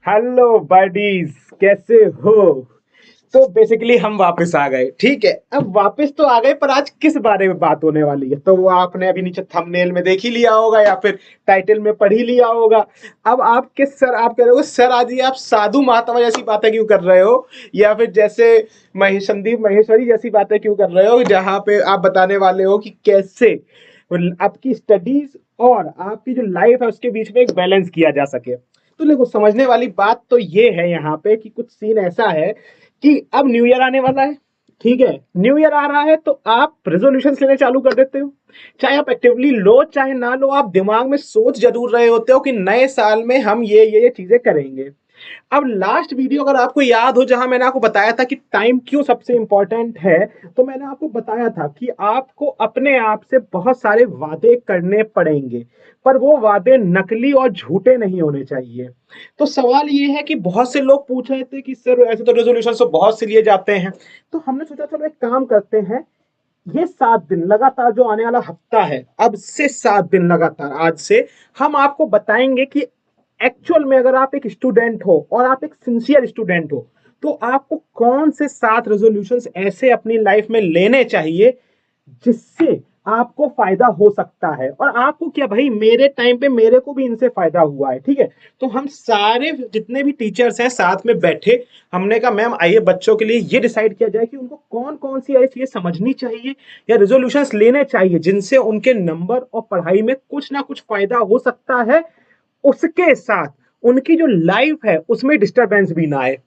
Hello buddies, कैसे हो? तो बेसिकली हम वापस आ गए। ठीक है, अब वापस तो आ गए, पर आज किस बारे में बात होने वाली है तो वो आपने अभी नीचे थंबनेल में देख ही लिया होगा या फिर टाइटल में पढ़ ही लिया होगा। अब आपके सर आप कह रहे हो सर आज ये आप साधु महात्मा जैसी बातें क्यों कर रहे हो, या फिर जैसे महेश संदीप महेश्वरी जैसी बातें क्यों कर रहे हो, जहां पे आप बताने वाले हो कि कैसे आपकी स्टडीज और आपकी जो लाइफ है उसके बीच में एक बैलेंस किया जा सके। तो देखो, समझने वाली बात तो ये है यहाँ पे कि कुछ सीन ऐसा है कि अब न्यू ईयर आने वाला है। ठीक है, न्यू ईयर आ रहा है तो आप रेजोल्यूशन लेने चालू कर देते हो। चाहे आप एक्टिवली लो चाहे ना लो, आप दिमाग में सोच जरूर रहे होते हो कि नए साल में हम ये चीजें करेंगे। अब लास्ट वीडियो अगर आपको याद हो, जहां मैंने आपको बताया था कि टाइम क्यों सबसे इंपॉर्टेंट है, तो मैंने आपको बताया था कि आपको अपने आप से बहुत सारे वादे करने पड़ेंगे, पर वो वादे नकली और झूठे नहीं होने चाहिए। तो सवाल ये है कि बहुत से लोग पूछ रहे थे कि सर ऐसे तो रेजोल्यूशन तो बहुत से लिए जाते हैं। तो हमने सोचा चलो एक काम करते हैं, ये 7 दिन लगातार जो आने वाला हफ्ता है, अब से 7 दिन लगातार आज से हम आपको बताएंगे कि एक्चुअल में अगर आप एक स्टूडेंट हो और आप एक सिंसियर स्टूडेंट हो तो आपको कौन से 7 रेजोल्यूशंस ऐसे अपनी लाइफ में लेने चाहिए जिससे आपको फायदा हो सकता है। और आपको क्या भाई, मेरे टाइम पे मेरे को भी इनसे फायदा हुआ है। ठीक है, तो हम सारे जितने भी टीचर्स हैं साथ में बैठे, हमने कहा मैम आइए बच्चों के लिए ये डिसाइड किया जाए कि उनको कौन कौन सी ऐसी चीजें समझनी चाहिए या रेजोल्यूशंस लेने चाहिए जिनसे उनके नंबर और पढ़ाई में कुछ ना कुछ फायदा हो सकता है, उसके साथ उनकी जो लाइफ है उसमें डिस्टरबेंस भी ना आए।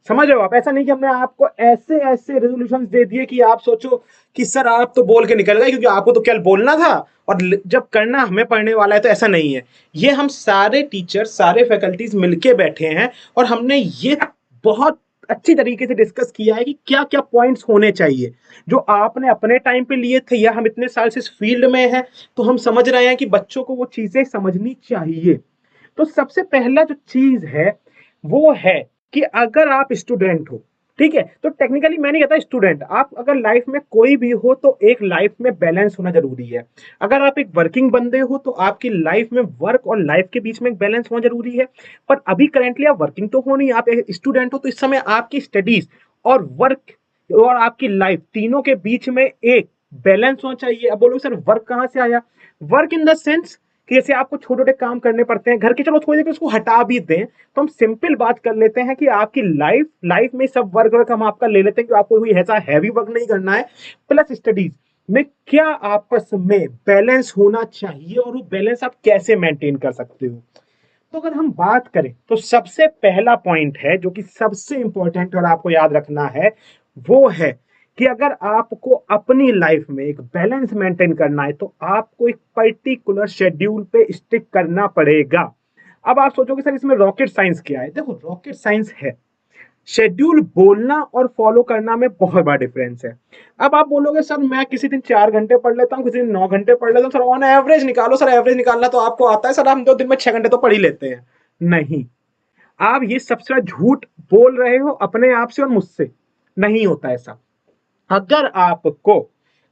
समझ रहे हो आप? ऐसा नहीं कि हमने आपको ऐसे ऐसे रेजोल्यूशन दे दिए कि आप सोचो कि सर आप तो बोल के निकल गए क्योंकि आपको तो क्या बोलना था और जब करना हमें पढ़ने वाला है, तो ऐसा नहीं है। ये हम सारे टीचर सारे फैकल्टीज मिलके बैठे हैं और हमने ये बहुत अच्छी तरीके से डिस्कस किया है कि क्या क्या पॉइंट्स होने चाहिए जो आपने अपने टाइम पे लिए थे, या हम इतने साल से इस फील्ड में हैं तो हम समझ रहे हैं कि बच्चों को वो चीजें समझनी चाहिए। तो सबसे पहला जो चीज है वो है कि अगर आप स्टूडेंट हो, ठीक है, तो टेक्निकली मैं नहीं कहता स्टूडेंट, आप अगर लाइफ में कोई भी हो तो एक लाइफ में बैलेंस होना जरूरी है। अगर आप एक वर्किंग बंदे हो तो आपकी लाइफ में वर्क और लाइफ के बीच में एक बैलेंस होना जरूरी है। पर अभी करेंटली आप वर्किंग तो हो नहीं, आप एक स्टूडेंट हो, तो इस समय आपकी स्टडीज और वर्क और आपकी लाइफ तीनों के बीच में एक बैलेंस होना चाहिए। अब बोलो सर वर्क कहां से आया? वर्क इन द सेंस कि जैसे आपको छोटे छोटे काम करने पड़ते हैं घर के, चलो थोड़ी देर उसको हटा भी दें तो हम सिंपल बात कर लेते हैं कि आपकी लाइफ लाइफ में सब वर्क वर्क हम आपका ले लेते हैं कि आपको कोई ऐसा हैवी वर्क नहीं करना है। प्लस स्टडीज में क्या आपस में बैलेंस होना चाहिए और वो बैलेंस आप कैसे मेंटेन कर सकते हो। तो अगर हम बात करें तो सबसे पहला पॉइंट है जो कि सबसे इंपॉर्टेंट और आपको याद रखना है, वो है कि अगर आपको अपनी लाइफ में एक बैलेंस मेंटेन करना है तो आपको एक पर्टिकुलर शेड्यूल पे स्टिक करना पड़ेगा। अब आप सोचोगे सर इसमें रॉकेट साइंस क्या है? देखो, रॉकेट साइंस है शेड्यूल बोलना और फॉलो करना में बहुत बड़ा डिफरेंस है। अब आप बोलोगे सर मैं किसी दिन 4 घंटे पढ़ लेता हूँ, किसी दिन 9 घंटे पढ़ लेता हूँ, सर ऑन एवरेज निकालो। सर एवरेज निकालना तो आपको आता है, सर हम 2 दिन में 6 घंटे तो पढ़ ही लेते हैं। नहीं, आप ये सबसे बड़ा झूठ बोल रहे हो अपने आप से और मुझसे। नहीं होता ऐसा। अगर आपको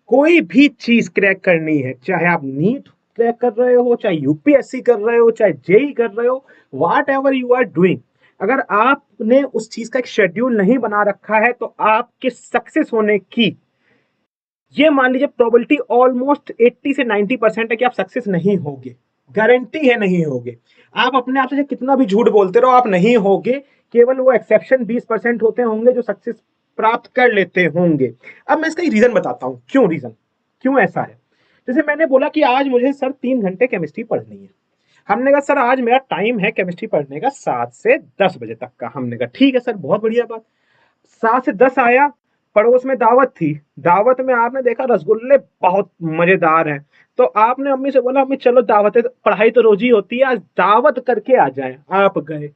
कोई भी चीज क्रैक करनी है, चाहे आप नीट क्रैक कर रहे हो, चाहे यूपीएससी कर रहे हो, चाहे जेई कर रहे हो, whatever you are doing, अगर आपने उस चीज का एक शेड्यूल नहीं बना रखा है तो आपके सक्सेस होने की ये मान लीजिए प्रोबेबिलिटी ऑलमोस्ट 80 से 90% है कि आप सक्सेस नहीं होगे। गारंटी है नहीं होगे। आप अपने आप से कितना भी झूठ बोलते रहो, आप नहीं होगे। केवल वो एक्सेप्शन 20% होते होंगे जो सक्सेस प्राप्त कर लेते होंगे। अब मैं इसका रीजन बताता हूं, क्यों ऐसा है। जैसे मैंने बोला कि आज मुझे सर 3 घंटे केमिस्ट्री पढ़नी है। हमने कहा सर आज मेरा टाइम है केमिस्ट्री पढ़ने का 7 से 10 बजे तक का। हमने कहा ठीक है सर, बहुत बढ़िया बात। 7 से 10 आया, पड़ोस में दावत थी। दावत में आपने देखा रसगुल्ले बहुत मजेदार हैं, तो आपने अम्मी से बोला अम्मी चलो दावत है, पढ़ाई तो रोज ही होती है, आज दावत करके आ जाए। आप गए,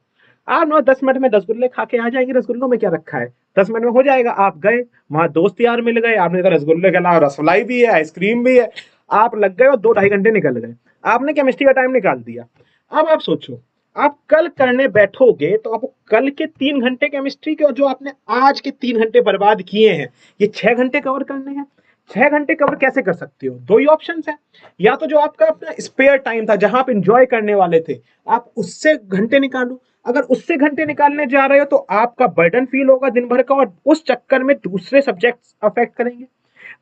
आप 9 10 मिनट में रसगुल्ले खा के आ जाएंगे। रसगुल्लों में क्या रखा है, 10 मिनट में हो जाएगा। आप गए, वहां दोस्त यार मिल गए, आपने देखा रसगुल्ले के अलावा रसमलाई भी है, आइसक्रीम भी है। आप लग गए और 2 ढाई घंटे निकल गए। आपने केमिस्ट्री का टाइम निकाल दिया। अब आप सोचो, आप कल करने बैठोगे तो आपको कल के 3 घंटे केमिस्ट्री के और जो आपने आज के 3 घंटे बर्बाद किए हैं, ये 6 घंटे कवर करने हैं। 6 घंटे कवर कैसे कर सकते हो? दो ही ऑप्शन है। या तो जो आपका अपना स्पेयर टाइम था जहां आप इंजॉय करने वाले थे, आप उससे घंटे निकालो। अगर उससे घंटे निकालने जा रहे हो तो आपका बर्डन फील होगा दिन भर का, और उस चक्कर में दूसरे सब्जेक्ट्स अफेक्ट करेंगे।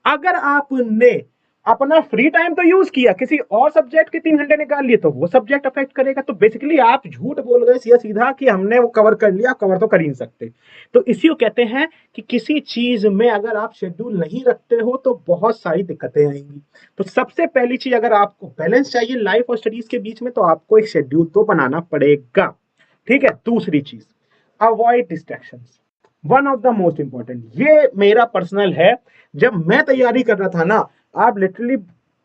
अगर आपने अपना फ्री टाइम तो यूज किया, किसी और सब्जेक्ट के 3 घंटे निकाल लिए, तो वो सब्जेक्ट अफेक्ट करेगा। तो बेसिकली आप झूठ बोल गए सीधा सीधा कि हमने वो कवर कर लिया, कवर तो कर ही नहीं सकते। तो इसी को कहते हैं कि किसी चीज में अगर आप शेड्यूल नहीं रखते हो तो बहुत सारी दिक्कतें आएंगी। तो सबसे पहली चीज, अगर आपको बैलेंस चाहिए लाइफ और स्टडीज के बीच में, तो आपको एक शेड्यूल तो बनाना पड़ेगा। ठीक है। दूसरी चीज, avoid distractions. One of the most important, ये मेरा पर्सनल है। जब मैं तैयारी कर रहा था ना, आप लिटरली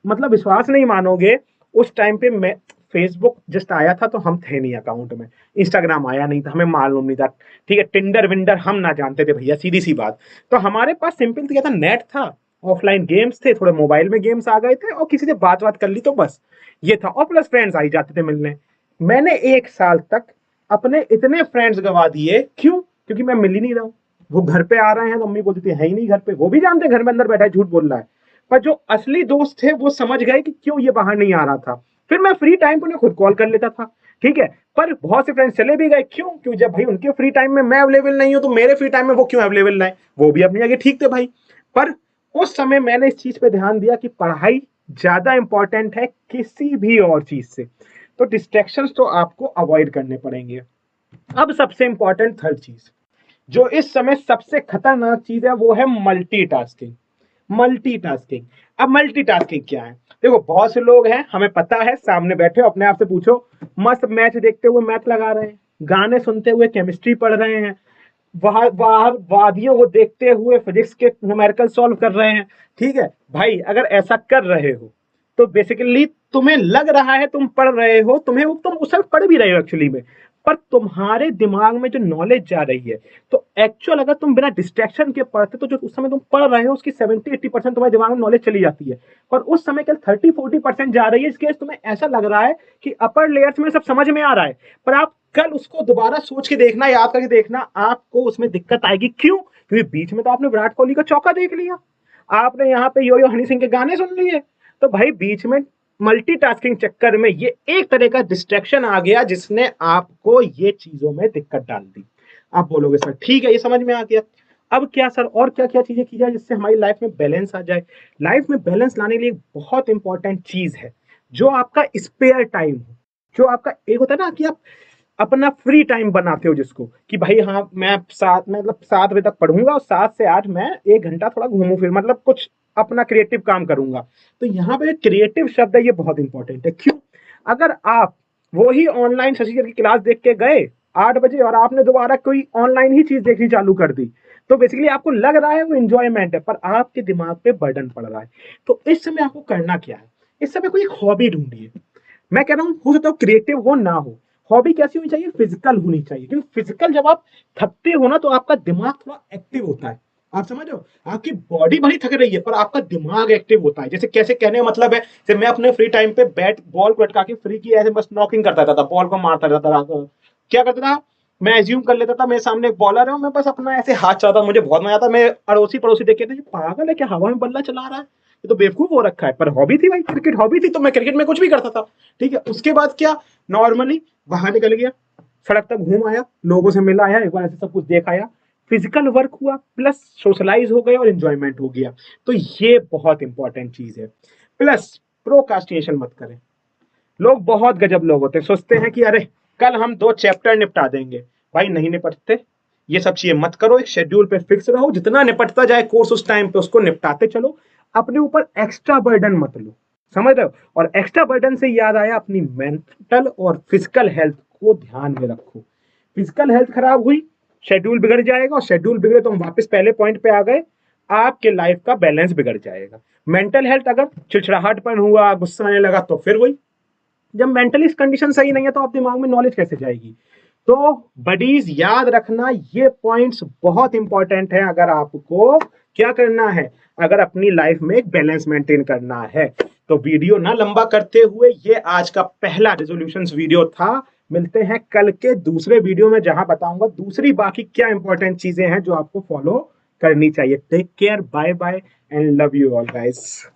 मतलब विश्वास नहीं मानोगे, उस टाइम पे मैं, फेसबुक जस्ट आया था तो हम थे नहीं अकाउंट में, इंस्टाग्राम आया नहीं था, हमें मालूम नहीं था। ठीक है। टिंडर विंडर हम ना जानते थे भैया, सीधी सी बात। तो हमारे पास सिंपल क्या था, नेट था, ऑफलाइन गेम्स थे, थोड़े मोबाइल में गेम्स आ गए थे, और किसी से बात बात कर ली तो बस ये था, और प्लस फ्रेंड्स आ ही जाते थे मिलने। मैंने 1 साल तक अपने इतने फ्रेंड्स गवा दिए। क्यों? क्योंकि मैं मिल ही नहीं रहा हूं। वो घर पे आ रहे हैं तो मम्मी बोलती थी है ही नहीं घर पे, वो भी जानते घर में अंदर बैठा है झूठ बोल रहा है। पर जो असली दोस्त थे वो समझ गए कि क्यों ये बाहर नहीं आ रहा था। फिर मैं फ्री टाइम पे उन्हें खुद कॉल कर लेता था। ठीक है। पर बहुत से फ्रेंड्स चले भी गए। क्यों? क्यों, जब भाई उनके फ्री टाइम में मैं अवेलेबल नहीं हूं तो मेरे फ्री टाइम में वो क्यों अवेलेबल नहीं? वो भी अपनी जगह ठीक थे भाई। पर उस समय मैंने इस चीज पे ध्यान दिया कि पढ़ाई ज्यादा इंपॉर्टेंट है किसी भी और चीज से। तो डिस्ट्रैक्शंस तो आपको अवॉइड करने पड़ेंगे। अब सबसे इंपॉर्टेंट थर्ड चीज, जो इस समय सबसे खतरनाक चीज है, वो है मल्टीटास्किंग। मल्टीटास्किंग। अब मल्टीटास्किंग क्या है? देखो, बहुत से लोग हैं, हमें पता है, सामने बैठे हो, अपने आप से पूछो, मस्त मैच देखते हुए मैथ लगा रहे हैं, गाने सुनते हुए केमिस्ट्री पढ़ रहे हैं, बाहर बाहर वादियों को देखते हुए फिजिक्स के न्यूमेरिकल सॉल्व कर रहे हैं। ठीक है भाई, अगर ऐसा कर रहे हो तो बेसिकली तुम्हें लग रहा है तुम पढ़ रहे हो, तुम्हें तुम उस समय पढ़ भी रहे हो एक्चुअली में, पर तुम्हारे दिमाग में जो नॉलेज जा रही है, तो एक्चुअल अगर तुम बिना डिस्ट्रैक्शन के पढ़ते तो जो उस समय तुम पढ़ रहे हो उसकी 70-80% तुम्हारे दिमाग में नॉलेज चली जाती है। पर उस समय केवल 30-40% जा रही है। इसके तुम्हें ऐसा लग रहा है कि अपर लेयर्स में सब समझ में आ रहा है, पर आप कल उसको दोबारा सोच के देखना, याद करके देखना, आपको उसमें दिक्कत आएगी। क्यों? क्योंकि बीच में तो आपने विराट कोहली का चौका देख लिया, आपने यहाँ पे यो यो हनी सिंह के गाने सुन लिए, तो भाई बीच में मल्टीटास्किंग चक्कर में ये एक तरह का डिस्ट्रैक्शन आ गया जिसने आपको ये चीजों में दिक्कत डाल दी। आप बोलोगे सर ठीक है, ये समझ में आ गया, अब क्या सर और क्या क्या चीजें की जाए जिससे हमारी लाइफ में बैलेंस आ जाए? लाइफ में बैलेंस लाने के लिए एक बहुत इंपॉर्टेंट चीज है, जो आपका स्पेयर टाइम हो। जो आपका एक होता है ना कि आप अपना फ्री टाइम बनाते हो, जिसको कि भाई हाँ मैं 7 बजे तक पढ़ूंगा और 7 से 8 मैं 1 घंटा थोड़ा घूमू फिर, मतलब कुछ अपना क्रिएटिव काम करूंगा। तो यहाँ पे क्रिएटिव शब्द है, ये बहुत इंपॉर्टेंट है। क्यों? अगर आप वही ऑनलाइन शशि सर की क्लास देख के गए 8 बजे और आपने दोबारा कोई ऑनलाइन ही चीज देखनी चालू कर दी, तो बेसिकली आपको लग रहा है वो इंजॉयमेंट है, पर आपके दिमाग पे बर्डन पड़ रहा है। तो इस समय आपको करना क्या है? इस समय कोई एक हॉबी ढूंढिए। मैं कह रहा हूँ, हो सकता है क्रिएटिव हो ना हो, हॉबी कैसी होनी चाहिए? फिजिकल होनी चाहिए। क्योंकि फिजिकल जब आप थकते हो ना तो आपका दिमाग थोड़ा एक्टिव होता है। आप समझ रहे हो? आपकी बॉडी भली थक रही है पर आपका दिमाग एक्टिव होता है। जैसे कैसे कहने का मतलब है, जैसे मैं अपने फ्री टाइम पे बैट बॉल को अटका के फ्री की ऐसे बस नॉकिंग करता था, बॉल को मारता रहता था। क्या करता था, मैं एज्यूम कर लेता था मेरे सामने एक बॉलर है, मैं बस अपना ऐसे हाथ चलाता, मुझे बहुत मजा आता। मैं अड़ोसी पड़ोसी देख के थे, पागल है क्या, हवा में बल्ला चला रहा है, ये तो बेवकूफ हो रखा है। पर हॉबी थी भाई, क्रिकेट हॉबी थी, तो मैं क्रिकेट में कुछ भी करता था। ठीक है। उसके बाद क्या, नॉर्मली बाहर निकल गया, सड़क तक घूम आया, लोगों से मिला आया, एक बार ऐसे सब कुछ देख आया, फिजिकल वर्क हुआ प्लस सोशलाइज हो गया और एंजॉयमेंट हो गया। तो ये बहुत इंपॉर्टेंट चीज है। प्लस प्रोकास्टिनेशन मत करें। लोग बहुत गजब लोग होते हैं, सोचते हैं कि अरे कल हम 2 चैप्टर निपटा देंगे। भाई नहीं निपटते, ये सब चीजें मत करो। एक शेड्यूल पे फिक्स रहो, जितना निपटता जाए कोर्स उस टाइम पे उसको निपटाते चलो। अपने ऊपर एक्स्ट्रा बर्डन मत लो, समझ रहे हो? और एक्स्ट्रा बर्डन से याद आया, अपनी मेंटल और फिजिकल हेल्थ को ध्यान में रखो। फिजिकल हेल्थ खराब हुई, शेड्यूल बिगड़ जाएगा, और शेड्यूल बिगड़े तो हम वापस पहले पॉइंट पे आ गए, आपके लाइफ का बैलेंस बिगड़ जाएगा। मेंटल हेल्थ अगर चिड़चिड़ाहटपन हुआ, गुस्सा आने लगा, तो फिर वही, जब मेंटली कंडीशन सही नहीं है तो आप दिमाग में नॉलेज कैसे जाएगी? तो बडीज याद रखना, ये पॉइंट्स बहुत इंपॉर्टेंट है अगर आपको क्या करना है, अगर अपनी लाइफ में एक बैलेंस मेंटेन करना है। तो वीडियो ना लंबा करते हुए, ये आज का पहला रेजोल्यूशंस वीडियो था। मिलते हैं कल के दूसरे वीडियो में, जहां बताऊंगा दूसरी बाकी क्या इंपॉर्टेंट चीजें हैं जो आपको फॉलो करनी चाहिए। Take care, bye bye and love you all guys.